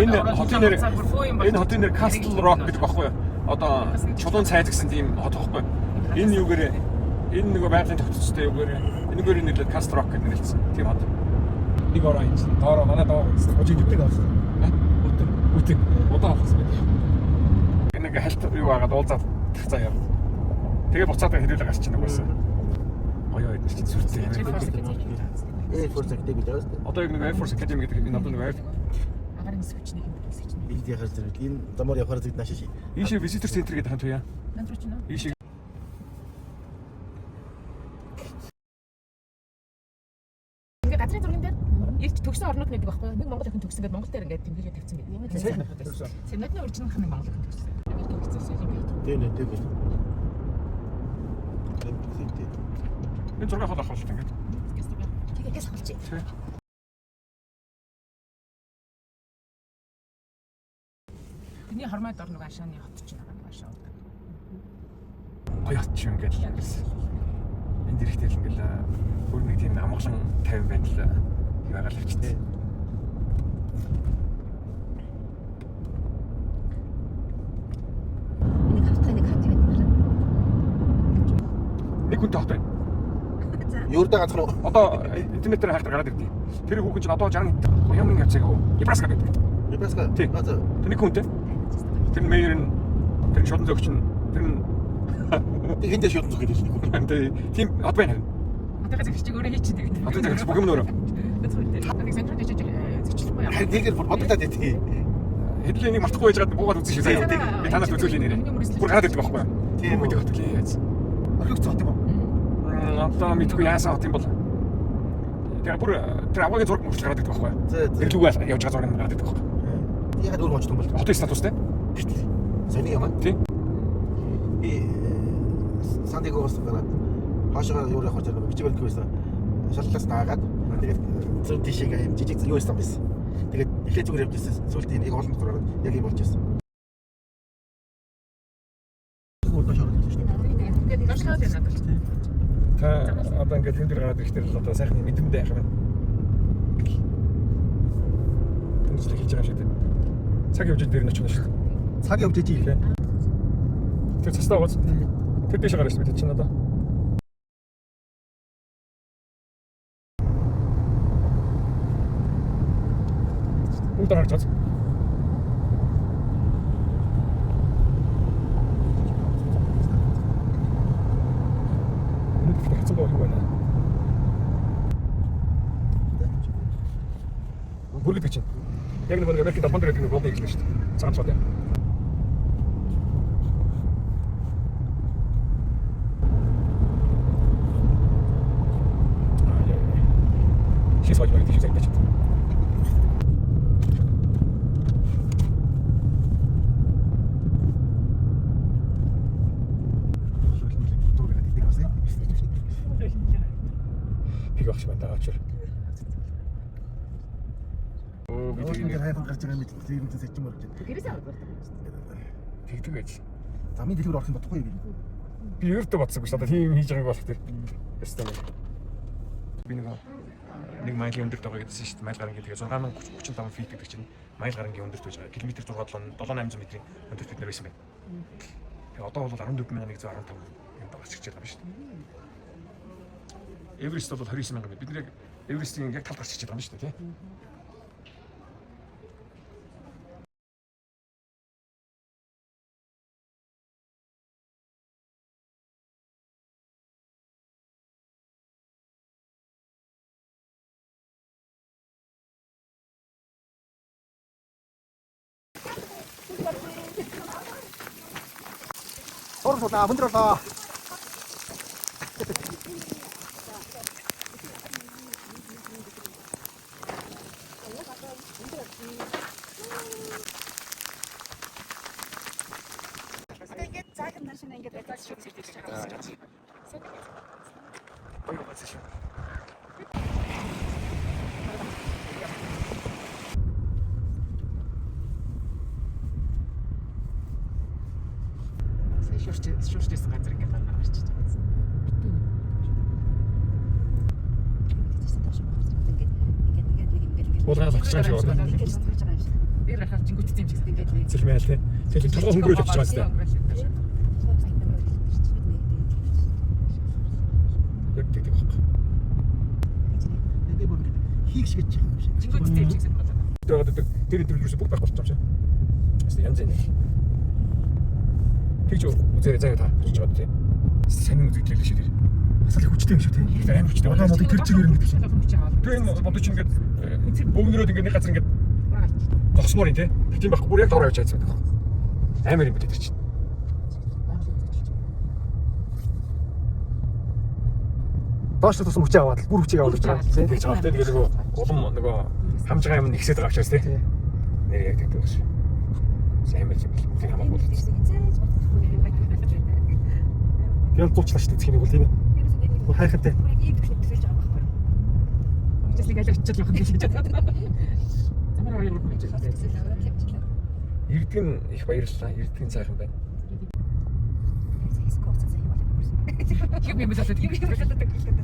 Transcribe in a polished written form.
Энэ хотын нэр Castle Rock гэдэг баггүй юу? Одоо чулуун цай гэсэн тийм хот баггүй юу? Энэ юугээр энэ нэг байгалийн тогтцтой юугээр энэгээр нэрлээд Castle Rock гэдэг нэрлсэн. Тийм хот. Нэг ороо энэ доороо манай доо хожиг гэдэг авсан. Үтэн удаа авсан байх. Нэг хальт юу байгаад уулзаад заяа. Тэгээ буцаад хэрүүлээ гарч чинь угаасаа. Оёо энэ чинь сүртэй. Air Force Academy гэж байна. Одоо яг нэг Air Force Academy гэдэг энэ одоо нэг агарын сүвчнийг хэлсэн. Бид яхаар зэрэг энэ замаар явахаар зэрэг нааш ши. Ийшээ visitor center гэдэг хань туяа. Нандруу чинь үү? Ийшээ ингээд газрын зурган дээр ирж төгсөн орнууд нэг байхгүй юу? Нэг Монгол охин төгсөн гэдэг Монгол дээр ингээд тэмдэглэж тавьсан байдаг. Сэнэтний оригинал хань Монгол охин төгсөн. Тийм. энэ зураг хол ахвал ингээд. Тэгээс хавчи. Тэний хормойд орно гашааны хот ч байгаа юм аашаа. Гоё хот ч ингээд л энэ дэрэгтэл ингээд бүр нэг тийм амгалан 50 байна л байгаа л хэвчээ. Нэг хавцаа нэг хат байна. Нэг хүнтэй хот байна. Юурдаа ганцхан уу? Одоо интернетээр хайлтар гараад ирдээ. Тэр хүүхэн чинь одоо 60 ямар нэг явцаг уу? Nebraska гэдэг. Nebraska. Тийм. Тэр нэг хүнтэй. Тэр мэйр нь тэр шоудон зөгч нь тэр энд дэш шоудон зөгч гэж нэг хүн. Тийм хот байна. Одоо зэгчийг өөрөө хийчих гэдэг. Одоо зэгч бүх юм нөрөө. Нэг централ дэжиж зэгчлэхгүй яа. Тэгэхээр бодогдаад байдгийг. Хэдлийн нэг мартахгүй байж гад буугаад үзсэн шүү сая. Би танаас үзүүлээ нэрээ. Бүр гараад ирдэг байхгүй юу? Тийм үү хот лээ яз. Орхигц хот юм уу? Одоо мэдгүй яасан хот юм бол. Тэгээ бүр тэр аваагийн зураг мөрч гараад ирдэг байхгүй юу? Тэр лүгэл явж байгаа зураг гараад ирдэг байхгүй юу? Яг өөр мочтой юм бол. Хотын статустай. Сайн юм аа. Тийм. Би Сандигоос гараад хаашаа юу явах гэж бичвэл гэсэн шаллаас наагаад тэгээд зөв тийшээ юм жижиг юу байсан байсан. Тэгээд эхлээ зүгээр явж ирсэн. Сүүлд энэ олон дотор ороод яг юм болж ирсэн. Та одоо ингээд энэ дээр гараад ирэхдээ л одоо сайхан мэдрэмтэй байх юм байна. Энэ зүйл хийж байгаа шүү дээ. Цаг явж дээр нь очих нь шүү дээ. Цаг явж ижий. Тэр цастаа гоц. Тэр дэше гарах шүү дээ чинь одоо. Уутаа гарч байгаа. Хэцүү болох байна. Бүргэд чинь. Яг нэг Америкт Японд гэдэг нэг бомб хийлээ шүү дээ. Цагаан цод юм. Шис болж байна тийм зүйл. Пигоч байна очор. Би тэгээд хайхан гарч байгаа мэт тийм сэжим мөрч. Гэрээсээ аваад байна. Тэгдэг байж. Замын дэлгүүр орох юм бодохгүй юу? Би өөртөө бодсонгүй шүү дээ. Тийм хийж байгааг болох тэр. Ястаа нэг. Би нэг майлын өндөрт байгаа гэдсэн шүү дээ. Майл гарангийн тэгээ 6035 фит гэдэг чинь майл гарангийн өндөрт байж байгаа. Километр 7800 метрийн өндөрт бид нэр байсан байна. Тэгээ одоо бол 14115 юм багасч гэж байгаа юм шүү дээ. Эверест бол 29000 байна. Бид нэр Эверестийн яг талд гарч ирж байгаа юм шүү дээ, тий. Орсоо өндрөлөө. Тэгээд цаахан нар шинэ ингээд байцаас шүт сэрдэж байгаа. Гоё бацаа шүү. Шүрчтэйсэн газар ингээд гараад ирчихэж байгаа. Уулгаас очиж байгаа шүү. Дээр хахаар жингүүт тийм ч гэсэн ингээд нэг Зэрмэл тий. Тэгээд толгой хөнгөрөөл явж байгаа юм тест. Яг тийм байхгүй. Би бүр хийх шиг гэж юм шиг. жингүүт тийм ч гэсэн болоо. Тэгээд тэр интервьюс бүх байх болчих юм шиг. Эсвэл янз янз. Тэгж үзээрэй заяа та гэж бодож тий. Сайн үзэгдэл л шийдэр. Бас л хүчтэй юм шиг тий. Амар хүчтэй. Одоо мод тэр чигээр ингээд шиг. Тэр энэ бодож чинь ингээд бөөгнөрөөд ингээд нэг газар ингээд зогсмоор юм тий. Тийм байхгүй бүр яг доор явж байгаа юм. Амар юм бид тэр чинь. Доош тусам хүчээ аваад бүр хүчийг аваад байгаа тийм тэгж байгаа. Тэгээд нөгөө улам нөгөө хамж байгаа юм нэгсээд байгаа учраас тийм. Нэр яг тэгдэг багш. Амар юм бил. Тэр хамаагүй л. Тэгээд зуучлаа шүү дээ тийм нэг үл тийм ээ. Бүр хайхтай. Тэсний галер чичэл явах гэж байна. Замаар хоёр юм гэж байна. Эрдгэн их баярлалаа. Эрдгэн цаахан байна. Юу юм бэ?